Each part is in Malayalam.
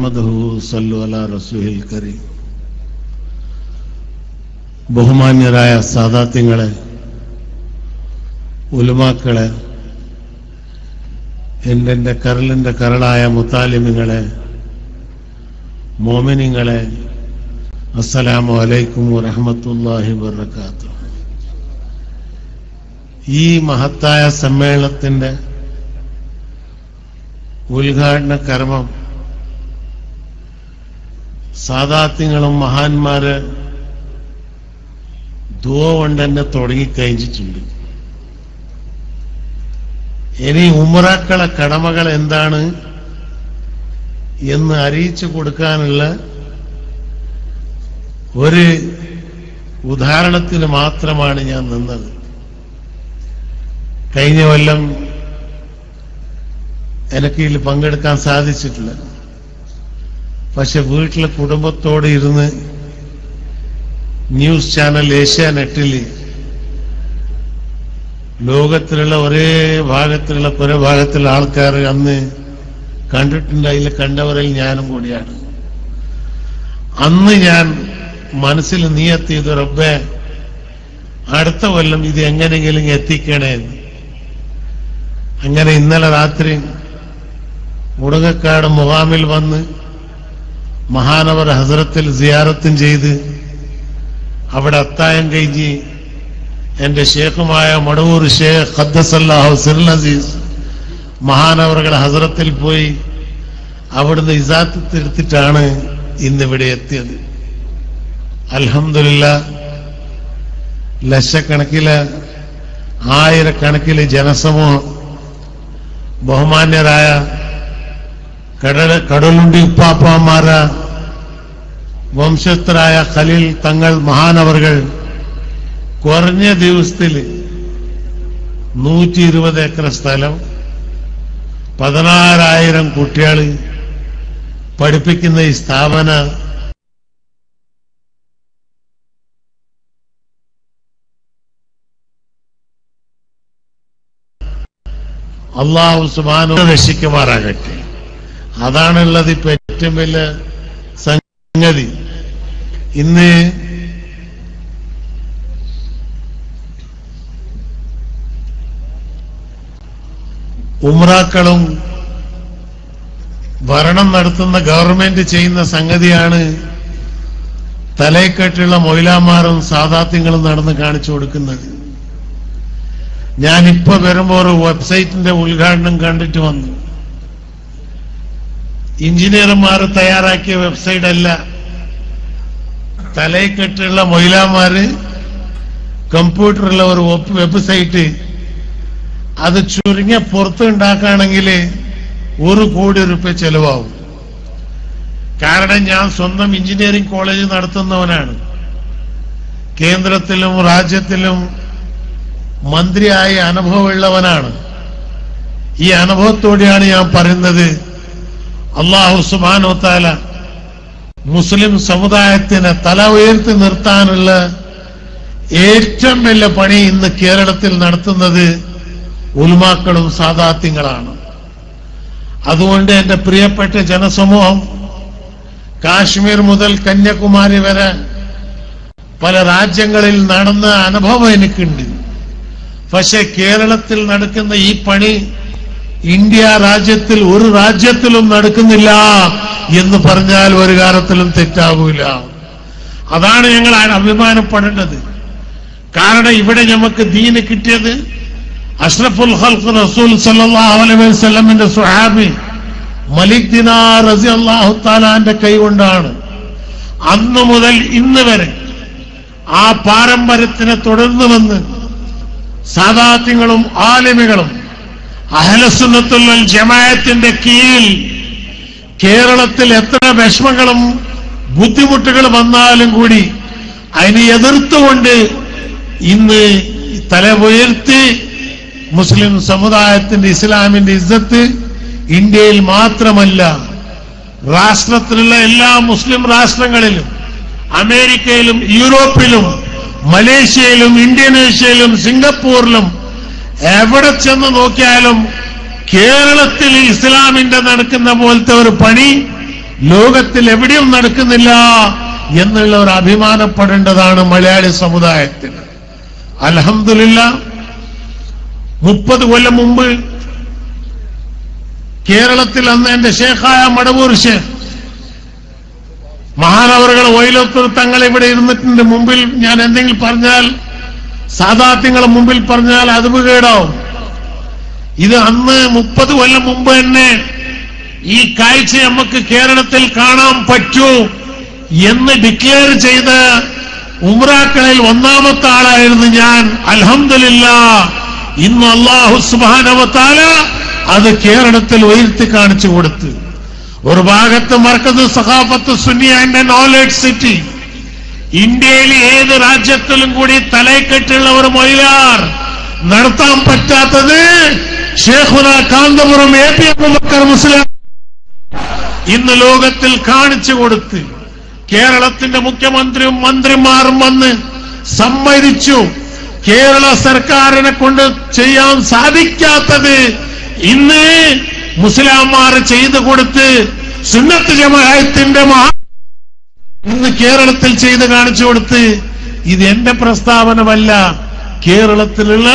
നഹ്മദുഹു സല്ലു അലാ റസൂലിൽ കരീം. ബഹുമാന്യരായ സാദാത്യങ്ങളെ, ഉലമാക്കളെ, എൻ്റെ കരളിൻ്റെ കരളായ മുത്താലിമിങ്ങളെ, മോമിനിങ്ങളെ, അസ്സലാമു അലൈക്കും വറഹ്മത്തുള്ളാഹി വബറകാതുഹു. ഈ മഹത്തായ സമ്മേളനത്തിന്റെ ഉദ്ഘാടന കർമ്മം സാദാത്യങ്ങളും മഹാന്മാര് ദുആ കൊണ്ട് തന്നെ തുടങ്ങിക്കഴിഞ്ഞിട്ടുണ്ട്. ഇനി ഉംറകളെ കടമകൾ എന്താണ് എന്ന് അറിയിച്ചു കൊടുക്കാനുള്ള ഒരു ഉദാഹരണത്തിന് മാത്രമാണ് ഞാൻ നിന്നത്. കഴിഞ്ഞ കൊല്ലം എനിക്ക് ഇതിൽ പങ്കെടുക്കാൻ സാധിച്ചിട്ടില്ല. പക്ഷെ വീട്ടിലെ കുടുംബത്തോട് ഇരുന്ന് ന്യൂസ് ചാനൽ ഏഷ്യാനെറ്റിൽ ലോകത്തിലുള്ള ഒരേ ഭാഗത്തിലുള്ള കുറെ ഭാഗത്തിലുള്ള ആൾക്കാർ അന്ന് കണ്ടിട്ടുണ്ട്. അതിൽ കണ്ടവരിൽ ഞാനും കൂടിയാണ്. അന്ന് ഞാൻ മനസ്സിൽ നിയത്ത് ചെയ്തു, റബ്ബേ അടുത്ത കൊല്ലം ഇത് എങ്ങനെയെങ്കിലും എത്തിക്കണേ. അങ്ങനെ ഇന്നലെ രാത്രി മുടങ്ങക്കാട് മുഖാമിൽ വന്ന് മഹാനവർ ഹസ്രത്തിൽ സിയാറത്തും ചെയ്ത് അവിടെ അത്തായം കഴിഞ്ഞ് എന്റെ ഷേഖുമായ മടവൂർ ഷേഖ് ഖദ്ദസല്ലാഹു സിറുൽ അസീസ് മഹാനവറുകൾ ഹസ്രത്തിൽ പോയി അവിടുന്ന് ഇസാത്ത് എടുത്തിട്ടാണ് ഇന്നിവിടെ എത്തിയത്. അൽഹംദുലില്ലാഹ്, ലക്ഷക്കണക്കില് ആയിരക്കണക്കില് ജനസമൂഹം ബഹുമാന്യരായ കടലുണ്ടി ഉപ്പാപ്പാമാര വംശസ്ഥരായ ഖലീൽ തങ്ങൾ മഹാനവറുകൾ കുറഞ്ഞ ദിവസത്തിൽ 120 ഏക്കർ സ്ഥലം, 16,000 കുട്ടികൾ പഠിപ്പിക്കുന്ന ഈ സ്ഥാപന അല്ലാഹു സുബ്ഹാനഹു രക്ഷിക്കുമാറാകട്ടെ. അതാണുള്ളത് ഇപ്പൊ ഏറ്റവും വലിയ സംഗതി. ഇന്ന് ഉംറകളും ഭരണം നടത്തുന്ന ഗവൺമെന്റ് ചെയ്യുന്ന സംഗതിയാണ് തലയെക്കെട്ടുള്ള മൊയിലാമാരും സാദാത്യങ്ങളും നടന്ന് കാണിച്ചു കൊടുക്കുന്നത്. ഞാനിപ്പോ വരുമ്പോ ഒരു വെബ്സൈറ്റിന്റെ ഉദ്ഘാടനം കണ്ടിട്ട് വന്നു. എഞ്ചിനീയർമാർ തയ്യാറാക്കിയ വെബ്സൈറ്റ് അല്ല, തലയെക്കെട്ടുള്ള മൊയിലാമാര് കമ്പ്യൂട്ടറുള്ള ഒരു വെബ്സൈറ്റ്. അത് ചുരുങ്ങിയ പുറത്ത് ഉണ്ടാക്കുകയാണെങ്കിൽ 1 കോടി രൂപ ചെലവാകും. കാരണം ഞാൻ സ്വന്തം എഞ്ചിനീയറിംഗ് കോളേജ് നടത്തുന്നവനാണ്. കേന്ദ്രത്തിലും രാജ്യത്തിലും മന്ത്രിയായ അനുഭവമുള്ളവനാണ്. ഈ അനുഭവത്തോടെയാണ് ഞാൻ പറയുന്നത്, അല്ലാഹു സുബ്ഹാനഹു വ തആല മുസ്ലിം സമുദായത്തിനെ തല ഉയർത്തി നിർത്താനുള്ള ഏറ്റവും വലിയ പണി ഇന്ന് കേരളത്തിൽ നടത്തുന്നത് ഉലമാക്കളും സാദാത്യങ്ങളാണ്. അതുകൊണ്ട് എന്റെ പ്രിയപ്പെട്ട ജനസമൂഹം, കാശ്മീർ മുതൽ കന്യാകുമാരി വരെ പല രാജ്യങ്ങളിൽ നടന്ന അനുഭവം എനിക്കുണ്ട്. പക്ഷെ കേരളത്തിൽ നടക്കുന്ന ഈ പണി ഇന്ത്യ രാജ്യത്തിൽ ഒരു രാജ്യത്തിലും നടക്കുന്നില്ല എന്ന് പറഞ്ഞാൽ ഒരു കാലത്തിലും തെറ്റാകൂല. അതാണ് ഞങ്ങൾ അഭിമാനപ്പെടേണ്ടത്. കാരണം ഇവിടെ നമുക്ക് ദീന് കിട്ടിയത് അഷ്റഫുൽ ഖൽഖ് റസൂൽ സല്ലല്ലാഹു അലൈഹി വസല്ലമിന്റെ സ്വഹാബി മലിക് ദിനാർ റളിയല്ലാഹു തആലാന്റെ കൈകൊണ്ടാണ്. അന്നു മുതൽ ഇന്ന് വരെ ആ പാരമ്പര്യത്തിനെ തുടർന്നു വന്ന് സാദാത്യങ്ങളും ആലിമികളും അഹ്ലുസുന്നത്തുൽ വൽ ജമാഅത്തിന്റെ കീഴിൽ കേരളത്തിൽ എത്ര വിഷമങ്ങളും ബുദ്ധിമുട്ടുകൾ വന്നാലും കൂടി അതിനെ എതിർത്തുകൊണ്ട് ഇന്ന് തല ഉയർത്തി മുസ്ലിം സമുദായത്തിന്റെ ഇസ്ലാമിന്റെ ഇസ്സത്ത് ഇന്ത്യയിൽ മാത്രമല്ല രാഷ്ട്രത്തിലുള്ള എല്ലാ മുസ്ലിം രാഷ്ട്രങ്ങളിലും, അമേരിക്കയിലും യൂറോപ്പിലും മലേഷ്യയിലും ഇന്തോനേഷ്യയിലും സിംഗപ്പൂരിലും എവിടെ ചെന്ന് നോക്കിയാലും കേരളത്തിൽ ഇസ്ലാമിന്റെ നടക്കുന്ന പോലത്തെ ഒരു പണി ലോകത്തിൽ എവിടെയും നടക്കുന്നില്ല എന്നുള്ള ഒരു അഭിമാനപ്പെടേണ്ടതാണ് മലയാളി സമുദായത്തിന്. അൽഹംദുലില്ലാഹ് 30 കൊല്ലം മുമ്പ് കേരളത്തിൽ അന്ന് എന്റെ ഷേഖായ മടവൂർ ഷേഖ് മഹാനവറുകൾ വൈലത്തൂർ തങ്ങൾ ഇവിടെ ഇരുന്നിട്ടുണ്ട്. മുമ്പിൽ ഞാൻ എന്തെങ്കിലും പറഞ്ഞാൽ, സാദാത്യങ്ങളെ മുമ്പിൽ പറഞ്ഞാൽ അത് കേടാവും. ഇത് അന്ന് 30 കൊല്ലം മുമ്പ് തന്നെ ഈ കാഴ്ച നമുക്ക് കേരളത്തിൽ കാണാൻ പറ്റൂ എന്ന് ഡിക്ലെയർ ചെയ്ത ഉംറാക്കളിൽ ഒന്നാമത്തെ ആളായിരുന്നു ഞാൻ. അൽഹംദുലില്ലാഹ് ഇന്ന് അല്ലാഹു സുബ്ഹാനഹു വ തആല അത് കേരളത്തിൽ ഉയർത്തി കാണിച്ചു കൊടുത്തു. ഒരു ഭാഗത്ത് Markaz Saqafath Sunni and knowledge city, ഇന്ത്യയിൽ ഏത് രാജ്യത്തിലും കൂടി തലക്കെട്ടുള്ള ഒരു മൊയിലാർ നടത്താൻ പറ്റാത്തത് ഷേഖുന കാന്തപുരം AP അബൂബക്കർ മുസ്ലിയാർ ഇന്ന് ലോകത്തിൽ കാണിച്ചു കൊടുത്ത് കേരളത്തിന്റെ മുഖ്യമന്ത്രിയും മന്ത്രിമാരും വന്ന് സമ്മതിച്ചു. കേരള സർക്കാരിനെ കൊണ്ട് ചെയ്യാൻ സാധിക്കാത്തത് ഇന്ന് മുസ്ലിംമാർ ചെയ്തു കൊടുത്ത് സുന്നത്ത് ജമാഅത്തിന്റെ ഇന്ന് കേരളത്തിൽ ചെയ്ത് കാണിച്ചു കൊടുത്ത്. ഇത് എന്റെ പ്രസ്താവനമല്ല, കേരളത്തിലുള്ള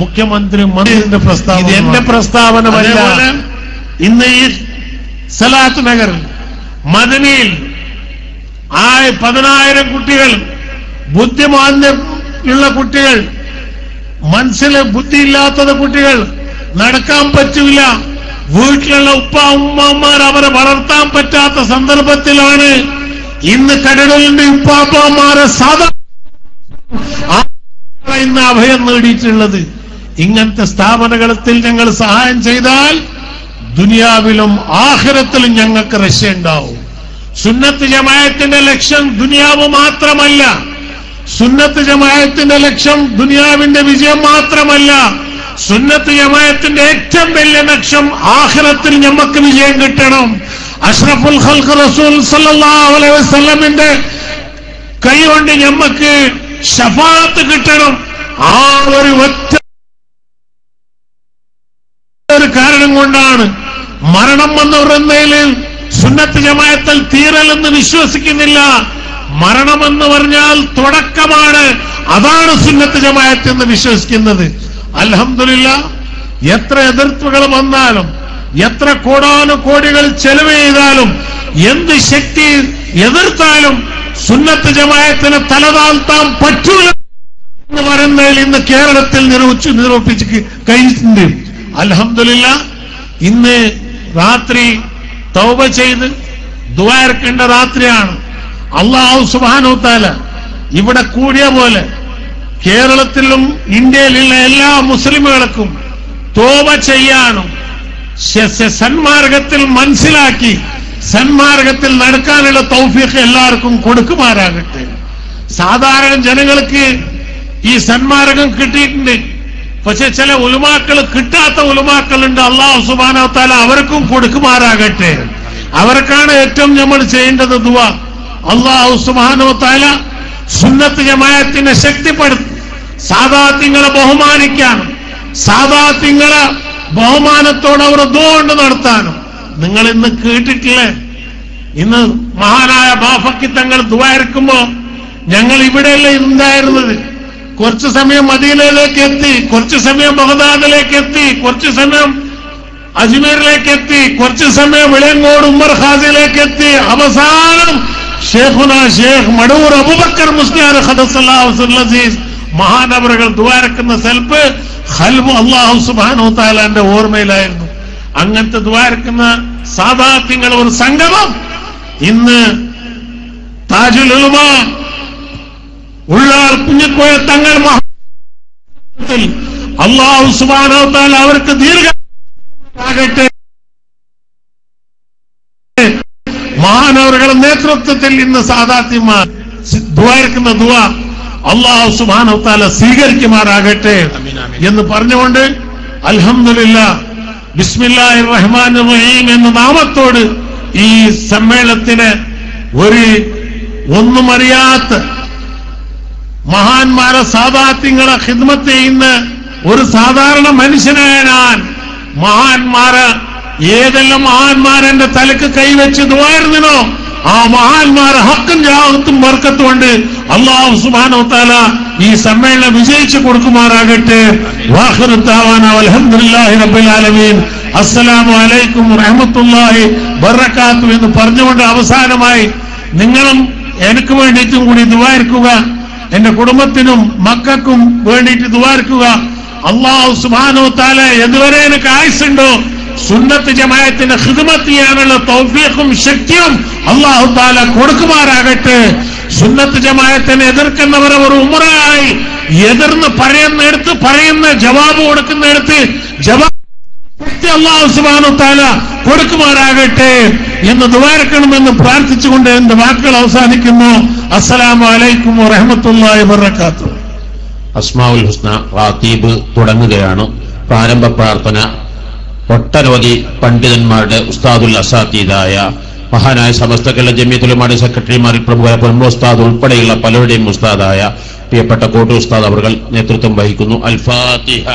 മുഖ്യമന്ത്രി മന്ത്രിയുടെ പ്രസ്താവന. ഇത് എന്റെ പ്രസ്താവനമല്ല. ഇന്ന് ഈ സലാത്ത് നഗർ മദനിയിൽ 10,000 കുട്ടികൾ, ബുദ്ധിമാന്യമുള്ള കുട്ടികൾ, മനസ്സിലെ ബുദ്ധിയില്ലാത്തത് കുട്ടികൾ, നടക്കാൻ പറ്റില്ല, വീട്ടിലുള്ള ഉപ്പ ഉമ്മമാർ അവരെ വളർത്താൻ പറ്റാത്ത സന്ദർഭത്തിലാണ് ഇന്ന് കടകളിന്റെ ഉപ്പാപ്പമാരെ ഇന്ന് അഭയം നേടിയിട്ടുള്ളത്. ഇങ്ങനത്തെ സ്ഥാപനങ്ങളിൽ ഞങ്ങൾ സഹായം ചെയ്താൽ ദുനിയാവിലും ആഖിറത്തിലും ഞങ്ങൾക്ക് രക്ഷയുണ്ടാവും. സുന്നത്ത് ജമാഅത്തിന്റെ ലക്ഷ്യം ദുനിയാവ് മാത്രമല്ല, സുന്നത്ത് ജമാഅത്തിന്റെ ലക്ഷ്യം ദുനിയാവിന്റെ വിജയം മാത്രമല്ല, സുന്നത്ത് ജമാഅത്തിന്റെ ഏറ്റവും വലിയ ലക്ഷ്യം ആഖിറത്തിൽ നമുക്ക് വിജയം കിട്ടണം. അഷ്റഫുൽ ഖൽഖ് റസൂൽ സല്ലല്ലാഹു അലൈഹി വസല്ലമിന്റെ കൈ കൊണ്ട് നമുക്ക് ശഫാഅത്ത് കിട്ടണം. ആ ഒരു ഒറ്റ കാരണം കൊണ്ടാണ് മരണം എന്ന് പറയുന്നതിൽ സുന്നത്ത് ജമാഅത്തിൽ തീരലെന്ന് വിശ്വസിക്കുന്നില്ല. മരണമെന്ന് പറഞ്ഞാൽ തുടക്കമാണ്, അതാണ് സുന്നത്ത് ജമാഅത്ത് എന്ന് വിശ്വസിക്കുന്നത്. അൽഹംദുലില്ലാഹ് എത്ര എതിർപ്പുകൾ വന്നാലും, എത്ര കോടാനുകോടികൾ ചെലവ് ചെയ്താലും, എന്ത് ശക്തി എതിർത്താലും സുന്നത്ത് ജമാഅത്തിനെ തലതാഴ്ത്താൻ പറ്റൂല എന്ന് പറയുന്നതിൽ ഇന്ന് കേരളത്തിൽ നിരൂപിച്ച് കഴിഞ്ഞിട്ടുണ്ട്. അൽഹംദുലില്ലാഹ് ഇന്ന് രാത്രി തൗബ ചെയ്ത് ദുആ ഇറക്കേണ്ട രാത്രിയാണ്. അല്ലാഹു സുബ്ഹാനഹു തആല ഇവിടെ കൂടിയ പോലെ കേരളത്തിലും ഇന്ത്യയിലുള്ള എല്ലാ മുസ്ലിമുകൾക്കും തൗബ ചെയ്യാനും സന്മാർഗത്തിൽ മനസ്സിലാക്കി സന്മാർഗത്തിൽ നടക്കാനുള്ള തൗഫീഖ് എല്ലാവർക്കും കൊടുക്കുമാറാകട്ടെ. സാധാരണ ജനങ്ങൾക്ക് ഈ സന്മാർഗം കിട്ടിയിട്ടുണ്ട്, പക്ഷെ ചില ഉലമാക്കൾ കിട്ടാത്ത ഉലമാക്കളുണ്ട്. അല്ലാഹു സുബ്ഹാനഹു തആല അവർക്കും കൊടുക്കുമാറാകട്ടെ. അവർക്കാണ് ഏറ്റവും നമ്മൾ ചെയ്യേണ്ടത് ദുആ. അല്ലാഹു സുബ്ഹാനഹു തആല സുന്നത്ത് ജമാഅത്തിനെ ശക്തിപ്പെടുത്തി സാദാത്യങ്ങളെ ബഹുമാനിക്കാനും സാദാത്യങ്ങളെ ബഹുമാനത്തോടെ അവർ ദുആ കൊണ്ട് നടത്താനും. നിങ്ങൾ ഇന്ന് കേട്ടിട്ടില്ലേ, ഇന്ന് മഹാനായ ബാഫക്കി തങ്ങൾ ദുആ ഇറക്കുമ്പോ ഞങ്ങൾ ഇവിടെയല്ലേ ഉണ്ടായിരുന്നത്. കുറച്ചു സമയം മദീനയിലേക്ക് എത്തി, കുറച്ചു സമയം ബഗ്ദാദിലേക്ക് എത്തി, കുറച്ചു സമയം അജ്മീറിലേക്ക് എത്തി, കുറച്ചു സമയം വിളയങ്കോട് ഉമ്മർ ഖാസിയിലേക്ക് എത്തി. അവസാനം ഷേഖുന ഷേഖ് മടവൂർ അബൂബക്കർ മുസ്ലിയാർ ഖദ്ദസല്ലാഹു സിർറഹുൽ അസീസ് മഹാനവറുകൾ ദുആ ഇറക്കുന്ന സ്ഥലത്ത് ഖൽബ് അല്ലാഹു സുബ്ഹാനഹു തആലയുടെ ഓർമ്മയിലായിരുന്നു. അങ്ങനത്തെ ദുആ ഇറക്കുന്ന സാദാത്യങ്ങൾ ഒരു സംഗമം ഇന്ന് താജുൽ ഉലമ ഉള്ളാൾ കുഞ്ഞിക്കോയ തങ്ങൾ അല്ലാഹു സുബ്ഹാനഹു തആല അവർക്ക് ദീർഘായുസ്സാകട്ടെ. മഹാനവറുകളുടെ നേതൃത്വത്തിൽ ഇന്ന് സാദാത്യന്മാർ ദുആ ഇറക്കുന്ന ദുആ അല്ലാഹു സുബ്ഹാനഹു തആല സ്വീകരിക്കുമാറാകട്ടെ എന്ന് പറഞ്ഞുകൊണ്ട് അൽഹംദുലില്ലാഹ് ബിസ്മില്ലാഹിർ റഹ്മാനിർ റഹീം എന്ന നാമത്തോട് ഈ സമ്മേളനത്തിന് ഒന്നും അറിയാത്ത മഹാന്മാരെ സാദാത്യങ്ങളെ ഖിദ്മത്ത് ചെയ്യുന്ന ഒരു സാധാരണ മനുഷ്യനായ ഞാൻ മഹാന്മാരെ ഏതെല്ലാം മഹാന്മാരെന്റെ തലക്ക് കൈവച്ച് ദുആയിരുന്നോ ആ മഹാന്മാരെ ഹക്കും ജാഹത്തും ബർക്കത്തും കൊണ്ട് അല്ലാഹു സുബ്ഹാനഹു വ തആല ഈ സമ്മേളനം വിജയിച്ചു കൊടുക്കുമാറാകട്ടെ. വാഖിറു ദഅവാനാ അൽഹംദുലില്ലാഹി റബ്ബിൽ ആലമീൻ. അസ്സലാമു അലൈക്കും വറഹ്മത്തുള്ളാഹി വബറകാതുഹു എന്ന് പറഞ്ഞുകൊണ്ട് അവസാനമായി നിങ്ങളും എനിക്ക് വേണ്ടിയിട്ടും കൂടി ദുആയിരിക്കുക, എന്റെ കുടുംബത്തിനും മക്കൾക്കും വേണ്ടിയിട്ട് ദുആയിരിക്കുക. അല്ലാഹു സുബ്ഹാനഹു വ തആല എതുവരെ എനിക്ക് ആയുസ്സുണ്ടോ സുന്നത്ത് ജമാഅത്തിന്റെ ഖിദ്മത്ത് ചെയ്യാനുള്ള തൗഫീഖും ശക്തിയും അല്ലാഹു തആല കൊടുക്കുമാറാകട്ടെ. സുന്നത്ത് ജമാഅത്തിനെ എതിർക്കുന്നവർ ഒരു ഉമറായി എതിർന്ന് പറയുന്ന ജവാബ് കൊടുക്കുന്നിടത്ത് ജവാബ് അല്ലാഹു സുബ്ഹാനഹു വ തആല കൊടുക്കുമാറാകട്ടെ എന്ന് ദുആയിരക്കണമെന്ന് പ്രാർത്ഥിച്ചുകൊണ്ട് എന്റെ വാക്കുകൾ അവസാനിക്കുന്നു. അസ്സലാമു അലൈക്കും വറഹ്മത്തുള്ളാഹി വബറകാതുഹു. അസ്മാഉൽ ഹുസ്ന റാത്തീബ് തുടങ്ങുകയാണ്. പ്രാരംഭ പ്രാർത്ഥന ഒട്ടനവധി പണ്ഡിതന്മാരുടെ ഉസ്താദുൽ അസാത്തീദായ മഹാനായ സമസ്ത കേരള ജമിയത്തുൽ ഉലമായുടെ സെക്രട്ടറിമാരിൽ പ്രമുഖ ഉസ്താദ് ഉൾപ്പെടെയുള്ള പലരുടെയും ഉസ്താദായ പ്രിയപ്പെട്ട കോട്ടൂർ ഉസ്താദ് അവർ നേതൃത്വം വഹിക്കുന്നു. അൽ ഫാത്തിഹ.